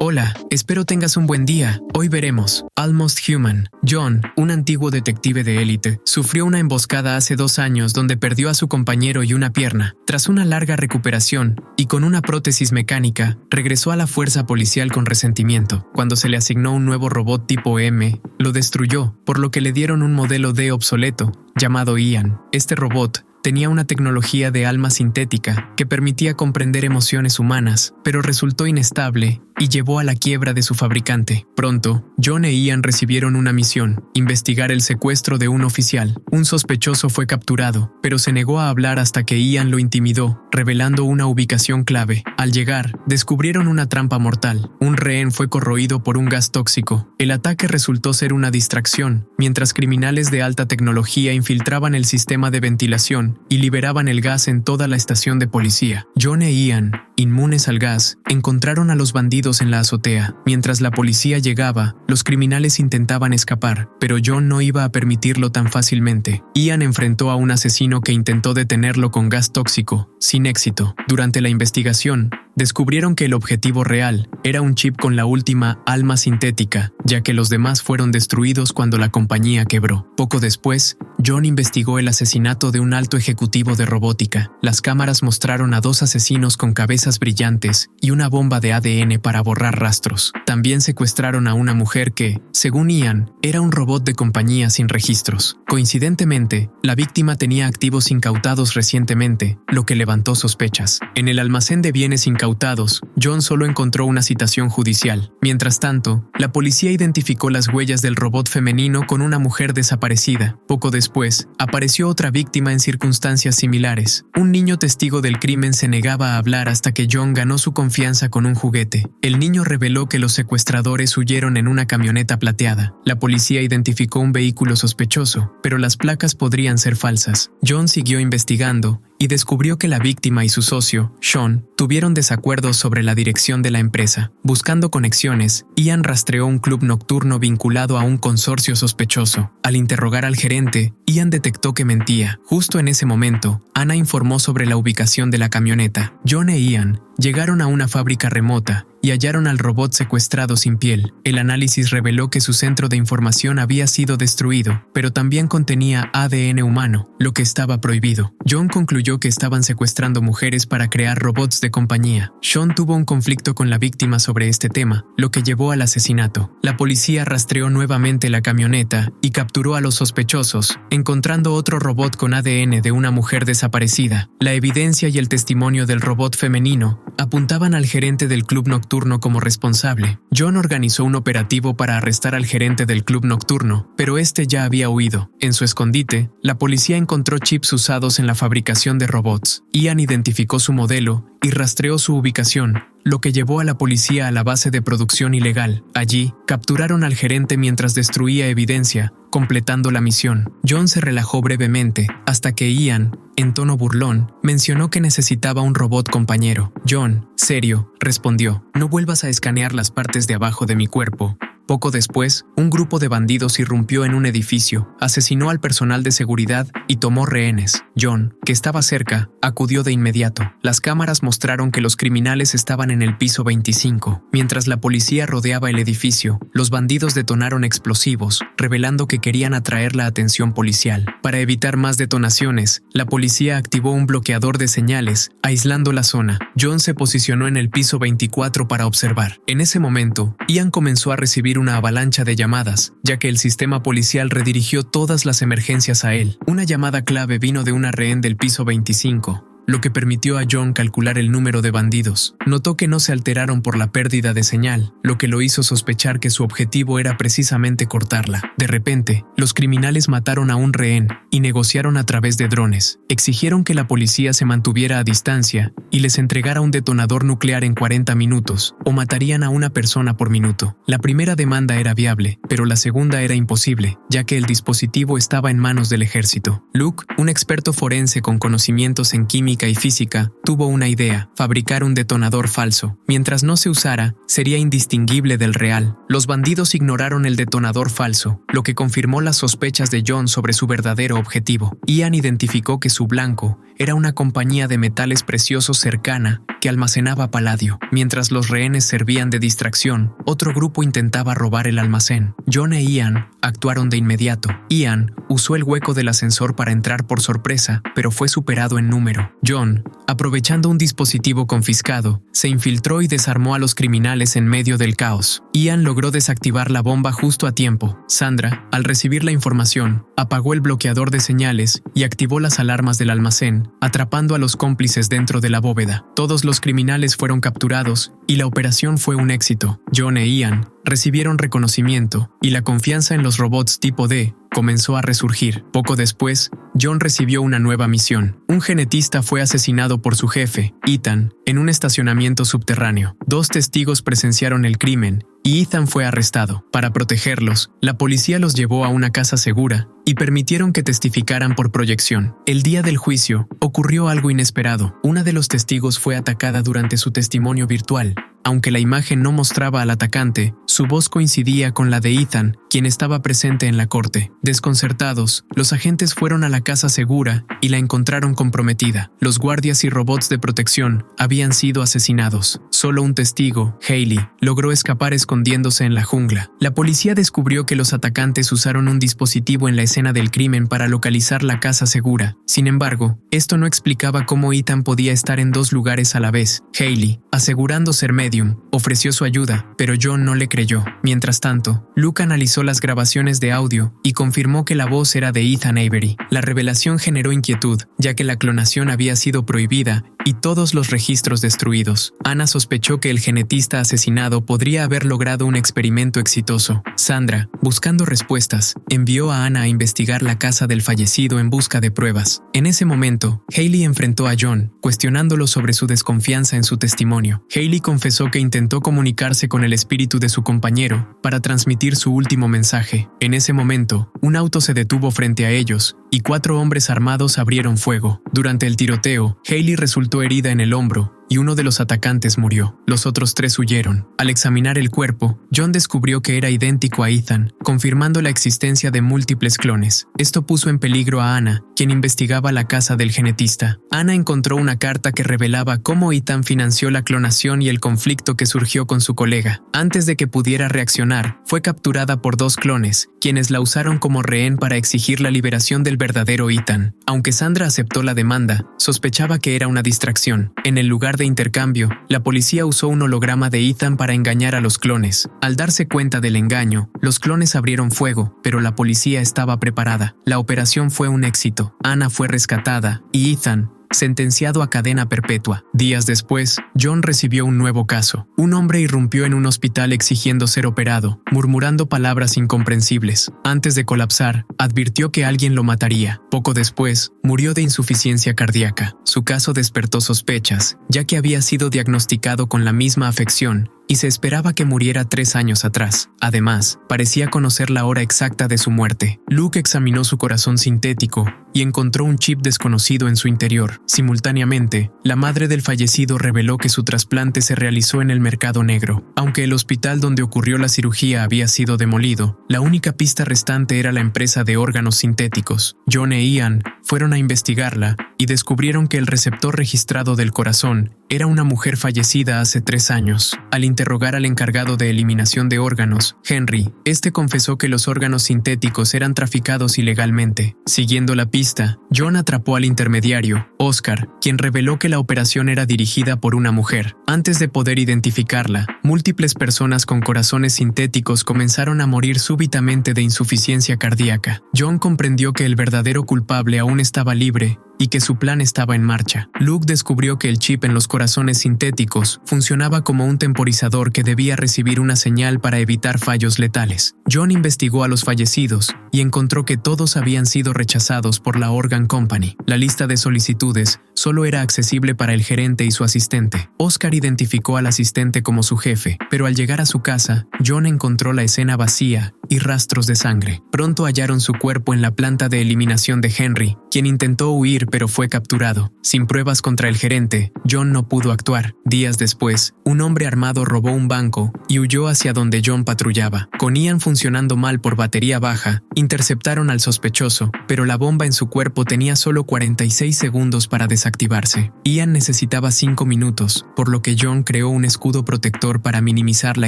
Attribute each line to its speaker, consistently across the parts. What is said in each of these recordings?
Speaker 1: Hola, espero tengas un buen día. Hoy veremos Almost Human. John, un antiguo detective de élite, sufrió una emboscada hace 2 años donde perdió a su compañero y una pierna. Tras una larga recuperación y con una prótesis mecánica, regresó a la fuerza policial con resentimiento. Cuando se le asignó un nuevo robot tipo M, lo destruyó, por lo que le dieron un modelo D obsoleto, llamado Ian. Este robot tenía una tecnología de alma sintética que permitía comprender emociones humanas, pero resultó inestable y llevó a la quiebra de su fabricante. Pronto, John e Ian recibieron una misión: investigar el secuestro de un oficial. Un sospechoso fue capturado, pero se negó a hablar hasta que Ian lo intimidó, revelando una ubicación clave. Al llegar, descubrieron una trampa mortal. Un rehén fue corroído por un gas tóxico. El ataque resultó ser una distracción, mientras criminales de alta tecnología infiltraban el sistema de ventilación y liberaban el gas en toda la estación de policía. John e Ian, inmunes al gas, encontraron a los bandidos en la azotea. Mientras la policía llegaba, los criminales intentaban escapar, pero John no iba a permitirlo tan fácilmente. Ian enfrentó a un asesino que intentó detenerlo con gas tóxico, sin éxito. Durante la investigación, descubrieron que el objetivo real era un chip con la última alma sintética, ya que los demás fueron destruidos cuando la compañía quebró. Poco después, John investigó el asesinato de un alto ejecutivo de robótica. Las cámaras mostraron a 2 asesinos con cabezas brillantes y una bomba de ADN para borrar rastros. También secuestraron a una mujer que, según Ian, era un robot de compañía sin registros. Coincidentemente, la víctima tenía activos incautados recientemente, lo que levantó sospechas. En el almacén de bienes incautados, John solo encontró una citación judicial. Mientras tanto, la policía identificó las huellas del robot femenino con una mujer desaparecida. Poco después, apareció otra víctima en circunstancias similares. Un niño testigo del crimen se negaba a hablar hasta que John ganó su confianza con un juguete. El niño reveló que los secuestradores huyeron en una camioneta plateada. La policía identificó un vehículo sospechoso, pero las placas podrían ser falsas. John siguió investigando y descubrió que la víctima y su socio, Sean, tuvieron desacuerdos sobre la dirección de la empresa. Buscando conexiones, Ian rastreó un club nocturno vinculado a un consorcio sospechoso. Al interrogar al gerente, Ian detectó que mentía. Justo en ese momento, Anna informó sobre la ubicación de la camioneta. John e Ian llegaron a una fábrica remota y hallaron al robot secuestrado sin piel. El análisis reveló que su centro de información había sido destruido, pero también contenía ADN humano, lo que estaba prohibido. John concluyó que estaban secuestrando mujeres para crear robots de compañía. Sean tuvo un conflicto con la víctima sobre este tema, lo que llevó al asesinato. La policía rastreó nuevamente la camioneta y capturó a los sospechosos, encontrando otro robot con ADN de una mujer desaparecida. La evidencia y el testimonio del robot femenino apuntaban al gerente del club nocturno como responsable. John organizó un operativo para arrestar al gerente del club nocturno, pero este ya había huido. En su escondite, la policía encontró chips usados en la fabricación de robots. Ian identificó su modelo y rastreó su ubicación, lo que llevó a la policía a la base de producción ilegal. Allí, capturaron al gerente mientras destruía evidencia, completando la misión. John se relajó brevemente, hasta que Ian, en tono burlón, mencionó que necesitaba un robot compañero. John, serio, respondió: «No vuelvas a escanear las partes de abajo de mi cuerpo». Poco después, un grupo de bandidos irrumpió en un edificio, asesinó al personal de seguridad y tomó rehenes. John, que estaba cerca, acudió de inmediato. Las cámaras mostraron que los criminales estaban en el piso 25. Mientras la policía rodeaba el edificio, los bandidos detonaron explosivos, revelando que querían atraer la atención policial. Para evitar más detonaciones, la policía activó un bloqueador de señales, aislando la zona. John se posicionó en el piso 24 para observar. En ese momento, Ian comenzó a recibir una avalancha de llamadas, ya que el sistema policial redirigió todas las emergencias a él. Una llamada clave vino de una rehén del piso 25. Lo que permitió a John calcular el número de bandidos. Notó que no se alteraron por la pérdida de señal, lo que lo hizo sospechar que su objetivo era precisamente cortarla. De repente, los criminales mataron a un rehén y negociaron a través de drones. Exigieron que la policía se mantuviera a distancia y les entregara un detonador nuclear en 40 minutos, o matarían a una persona por minuto. La primera demanda era viable, pero la segunda era imposible, ya que el dispositivo estaba en manos del ejército. Luke, un experto forense con conocimientos en química química y física, tuvo una idea: fabricar un detonador falso. Mientras no se usara, sería indistinguible del real. Los bandidos ignoraron el detonador falso, lo que confirmó las sospechas de John sobre su verdadero objetivo. Ian identificó que su blanco era una compañía de metales preciosos cercana que almacenaba paladio. Mientras los rehenes servían de distracción, otro grupo intentaba robar el almacén. John e Ian actuaron de inmediato. Ian usó el hueco del ascensor para entrar por sorpresa, pero fue superado en número. John, aprovechando un dispositivo confiscado, se infiltró y desarmó a los criminales en medio del caos. Ian logró desactivar la bomba justo a tiempo. Sandra, al recibir la información, apagó el bloqueador de señales y activó las alarmas del almacén, atrapando a los cómplices dentro de la bóveda. Todos los criminales fueron capturados y la operación fue un éxito. John e Ian recibieron reconocimiento y la confianza en los robots tipo D comenzó a resurgir. Poco después, John recibió una nueva misión. Un genetista fue asesinado por su jefe, Ethan, en un estacionamiento subterráneo. 2 testigos presenciaron el crimen y Ethan fue arrestado. Para protegerlos, la policía los llevó a una casa segura y permitieron que testificaran por proyección. El día del juicio, ocurrió algo inesperado. Una de los testigos fue atacada durante su testimonio virtual. Aunque la imagen no mostraba al atacante, su voz coincidía con la de Ethan, quien estaba presente en la corte. Desconcertados, los agentes fueron a la casa segura y la encontraron comprometida. Los guardias y robots de protección habían sido asesinados. Solo un testigo, Hailey, logró escapar escondiéndose en la jungla. La policía descubrió que los atacantes usaron un dispositivo en la escena del crimen para localizar la casa segura. Sin embargo, esto no explicaba cómo Ethan podía estar en 2 lugares a la vez. Hailey, asegurando ser medium, ofreció su ayuda, pero John no le creyó. Mientras tanto, Luke analizó las grabaciones de audio y confirmó que la voz era de Ethan Avery. La revelación generó inquietud, ya que la clonación había sido prohibida y todos los registros destruidos. Anna sospechó que el genetista asesinado podría haber logrado un experimento exitoso. Sandra, buscando respuestas, envió a Anna a investigar la casa del fallecido en busca de pruebas. En ese momento, Hailey enfrentó a John, cuestionándolo sobre su desconfianza en su testimonio. Hailey confesó que intentó comunicarse con el espíritu de su compañero para transmitir su último mensaje. En ese momento, un auto se detuvo frente a ellos y 4 hombres armados abrieron fuego. Durante el tiroteo, Hailey resultó herida en el hombro y uno de los atacantes murió. Los otros 3 huyeron. Al examinar el cuerpo, John descubrió que era idéntico a Ethan, confirmando la existencia de múltiples clones. Esto puso en peligro a Anna, quien investigaba la casa del genetista. Anna encontró una carta que revelaba cómo Ethan financió la clonación y el conflicto que surgió con su colega. Antes de que pudiera reaccionar, fue capturada por 2 clones, quienes la usaron como rehén para exigir la liberación del verdadero Ethan. Aunque Sandra aceptó la demanda, sospechaba que era una distracción. En el lugar de intercambio, la policía usó un holograma de Ethan para engañar a los clones. Al darse cuenta del engaño, los clones abrieron fuego, pero la policía estaba preparada. La operación fue un éxito. Anna fue rescatada y Ethan sentenciado a cadena perpetua. Días después, John recibió un nuevo caso. Un hombre irrumpió en un hospital exigiendo ser operado, murmurando palabras incomprensibles. Antes de colapsar, advirtió que alguien lo mataría. Poco después, murió de insuficiencia cardíaca. Su caso despertó sospechas, ya que había sido diagnosticado con la misma afección y se esperaba que muriera 3 años atrás. Además, parecía conocer la hora exacta de su muerte. Luke examinó su corazón sintético y encontró un chip desconocido en su interior. Simultáneamente, la madre del fallecido reveló que su trasplante se realizó en el mercado negro. Aunque el hospital donde ocurrió la cirugía había sido demolido, la única pista restante era la empresa de órganos sintéticos. John e Ian fueron a investigarla y descubrieron que el receptor registrado del corazón era una mujer fallecida hace 3 años. Al interrogar al encargado de eliminación de órganos, Henry, este confesó que los órganos sintéticos eran traficados ilegalmente. Siguiendo la pista, John atrapó al intermediario, Oscar, quien reveló que la operación era dirigida por una mujer. Antes de poder identificarla, múltiples personas con corazones sintéticos comenzaron a morir súbitamente de insuficiencia cardíaca. John comprendió que el verdadero culpable aún estaba libre y que su plan estaba en marcha. Luke descubrió que el chip en los corazones sintéticos funcionaba como un temporizador que debía recibir una señal para evitar fallos letales. John investigó a los fallecidos y encontró que todos habían sido rechazados por la Organ Company. La lista de solicitudes solo era accesible para el gerente y su asistente. Oscar identificó al asistente como su jefe, pero al llegar a su casa, John encontró la escena vacía y rastros de sangre. Pronto hallaron su cuerpo en la planta de eliminación de Henry, quien intentó huir pero fue capturado. Sin pruebas contra el gerente, John no pudo actuar. Días después, un hombre armado robó un banco y huyó hacia donde John patrullaba. Con Ian funcionando mal por batería baja, interceptaron al sospechoso, pero la bomba en su cuerpo tenía solo 46 segundos para desactivarse. Ian necesitaba 5 minutos, por lo que John creó un escudo protector para minimizar la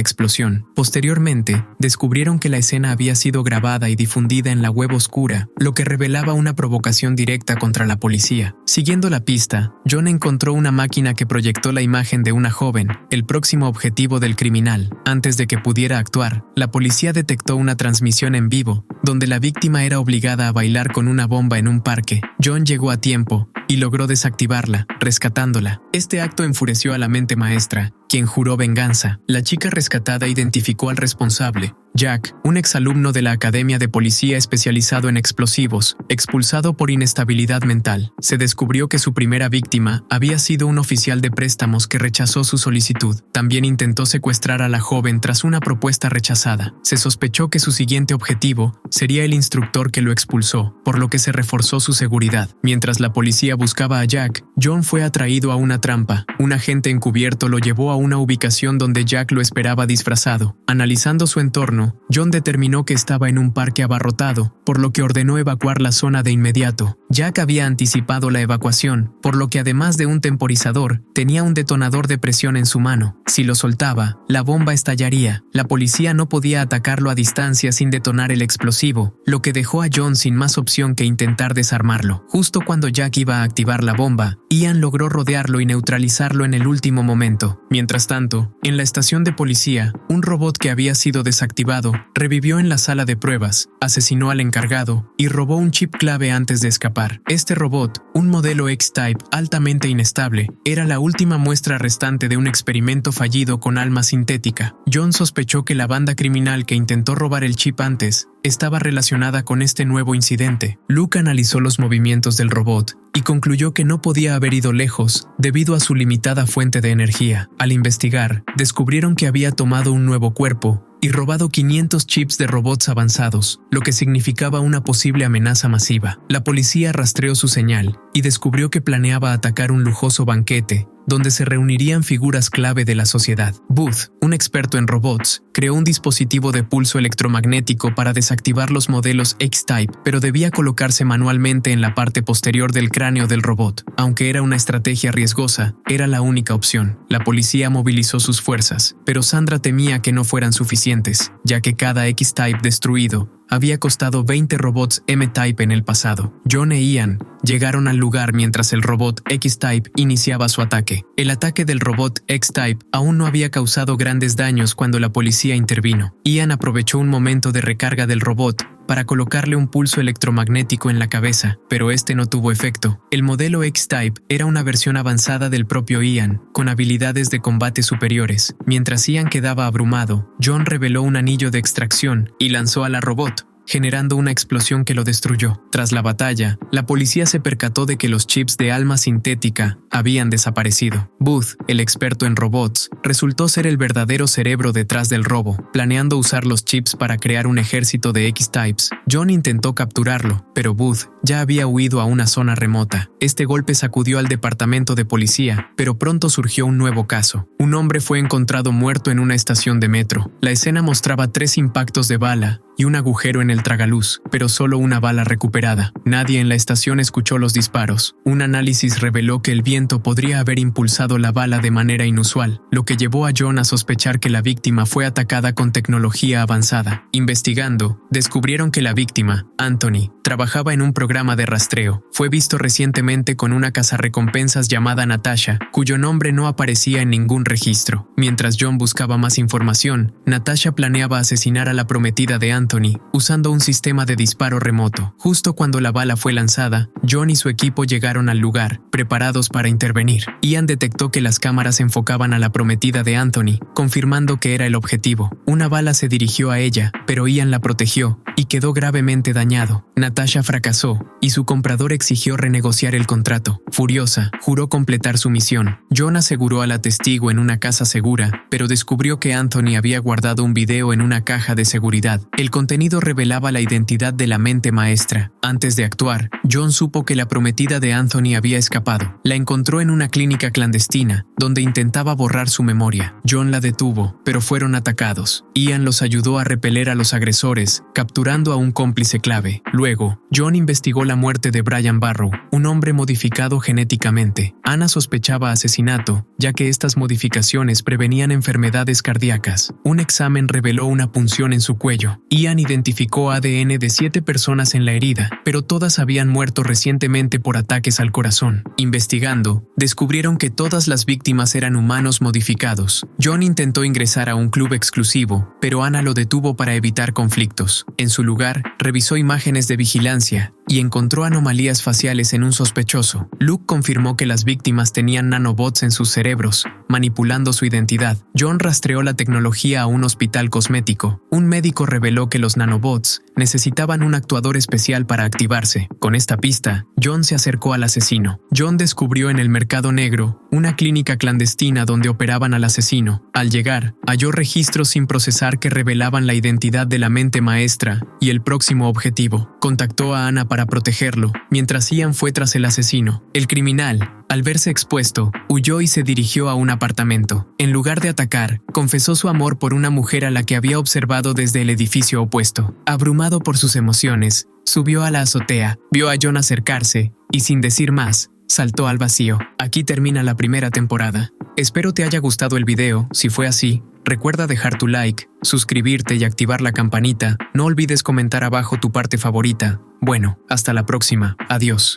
Speaker 1: explosión. Posteriormente, descubrieron que la escena había sido grabada y difundida en la web oscura, lo que revelaba una provocación directa contra la policía. Siguiendo la pista, John encontró una máquina que proyectó la imagen de una joven, el próximo objetivo del criminal. Antes de que pudiera actuar, la policía detectó una transmisión en vivo, donde la víctima era obligada a bailar con una bomba en un parque. John llegó a tiempo y logró desactivarla, rescatándola. Este acto enfureció a la mente maestra, quien juró venganza. La chica rescatada identificó al responsable, Jack, un exalumno de la Academia de Policía especializado en explosivos, expulsado por inestabilidad mental. Se descubrió que su primera víctima había sido un oficial de préstamos que rechazó su solicitud. También intentó secuestrar a la joven tras una propuesta rechazada. Se sospechó que su siguiente objetivo sería el instructor que lo expulsó, por lo que se reforzó su seguridad. Mientras la policía buscaba a Jack, John fue atraído a una trampa. Un agente encubierto lo llevó a una ubicación donde Jack lo esperaba disfrazado. Analizando su entorno, John determinó que estaba en un parque abarrotado, por lo que ordenó evacuar la zona de inmediato. Jack había anticipado la evacuación, por lo que además de un temporizador, tenía un detonador de presión en su mano. Si lo soltaba, la bomba estallaría. La policía no podía atacarlo a distancia sin detonar el explosivo, lo que dejó a John sin más opción que intentar desarmarlo. Justo cuando Jack iba a activar la bomba, Ian logró rodearlo y neutralizarlo en el último momento. Mientras tanto, en la estación de policía, un robot que había sido desactivado revivió en la sala de pruebas, asesinó al encargado y robó un chip clave antes de escapar. Este robot, un modelo X-Type altamente inestable, era la última muestra restante de un experimento fallido con alma sintética. John sospechó que la banda criminal que intentó robar el chip antes estaba relacionada con este nuevo incidente. Luke analizó los movimientos del robot y concluyó que no podía haber ido lejos debido a su limitada fuente de energía. Al investigar, descubrieron que había tomado un nuevo cuerpo y robado 500 chips de robots avanzados, lo que significaba una posible amenaza masiva. La policía rastreó su señal y descubrió que planeaba atacar un lujoso banquete donde se reunirían figuras clave de la sociedad. Booth, un experto en robots, creó un dispositivo de pulso electromagnético para desactivar los modelos X-Type, pero debía colocarse manualmente en la parte posterior del cráneo del robot. Aunque era una estrategia riesgosa, era la única opción. La policía movilizó sus fuerzas, pero Sandra temía que no fueran suficientes, ya que cada X-Type destruido había costado 20 robots M-Type en el pasado. John e Ian llegaron al lugar mientras el robot X-Type iniciaba su ataque. El ataque del robot X-Type aún no había causado grandes daños cuando la policía intervino. Ian aprovechó un momento de recarga del robot para colocarle un pulso electromagnético en la cabeza, pero este no tuvo efecto. El modelo X-Type era una versión avanzada del propio Ian, con habilidades de combate superiores. Mientras Ian quedaba abrumado, John reveló un anillo de extracción y lanzó a la robot, generando una explosión que lo destruyó. Tras la batalla, la policía se percató de que los chips de alma sintética habían desaparecido. Booth, el experto en robots, resultó ser el verdadero cerebro detrás del robo, planeando usar los chips para crear un ejército de X-Types. John intentó capturarlo, pero Booth ya había huido a una zona remota. Este golpe sacudió al departamento de policía, pero pronto surgió un nuevo caso. Un hombre fue encontrado muerto en una estación de metro. La escena mostraba 3 impactos de bala y un agujero en el tragaluz, pero solo una bala recuperada. Nadie en la estación escuchó los disparos. Un análisis reveló que el viento podría haber impulsado la bala de manera inusual, lo que llevó a John a sospechar que la víctima fue atacada con tecnología avanzada. Investigando, descubrieron que la víctima, Anthony, trabajaba en un programa de rastreo. Fue visto recientemente con una cazarrecompensas llamada Natasha, cuyo nombre no aparecía en ningún registro. Mientras John buscaba más información, Natasha planeaba asesinar a la prometida de Anthony usando un sistema de disparo remoto. Justo cuando la bala fue lanzada, John y su equipo llegaron al lugar, preparados para intervenir. Ian detectó que las cámaras enfocaban a la prometida de Anthony, confirmando que era el objetivo. Una bala se dirigió a ella, pero Ian la protegió y quedó gravemente dañado. Natasha fracasó y su comprador exigió renegociar el contrato. Furiosa, juró completar su misión. John aseguró a la testigo en una casa segura, pero descubrió que Anthony había guardado un video en una caja de seguridad. El contenido revelaba la identidad de la mente maestra. Antes de actuar, John supo que la prometida de Anthony había escapado. La encontró en una clínica clandestina, donde intentaba borrar su memoria. John la detuvo, pero fueron atacados. Ian los ayudó a repeler a los agresores, capturando a un cómplice clave. Luego, John investigó la muerte de Brian Barrow, un hombre modificado genéticamente. Anna sospechaba asesinato, ya que estas modificaciones prevenían enfermedades cardíacas. Un examen reveló una punción en su cuello. Ian identificó ADN de 7 personas en la herida, pero todas habían muerto recientemente por ataques al corazón. Investigando, descubrieron que todas las víctimas eran humanos modificados. John intentó ingresar a un club exclusivo, pero Anna lo detuvo para evitar conflictos. En su lugar, revisó imágenes de vigilancia y encontró anomalías faciales en un sospechoso. Luke confirmó que las víctimas tenían nanobots en sus cerebros, manipulando su identidad. John rastreó la tecnología a un hospital cosmético. Un médico reveló que los nanobots necesitaban un actuador especial para activarse. Con esta pista, John se acercó al asesino. John descubrió en el mercado negro una clínica clandestina donde operaban al asesino. Al llegar, halló registros sin procesar que revelaban la identidad de la mente maestra y el próximo objetivo. Contactó a Anna para protegerlo, mientras Ian fue tras el asesino. El criminal, al verse expuesto, huyó y se dirigió a un apartamento. En lugar de atacar, confesó su amor por una mujer a la que había observado desde el edificio opuesto. Abrumado por sus emociones, subió a la azotea, vio a John acercarse y, sin decir más, saltó al vacío. Aquí termina la primera temporada. Espero te haya gustado el video. Si fue así, recuerda dejar tu like, suscribirte y activar la campanita. No olvides comentar abajo tu parte favorita. Bueno, hasta la próxima. Adiós.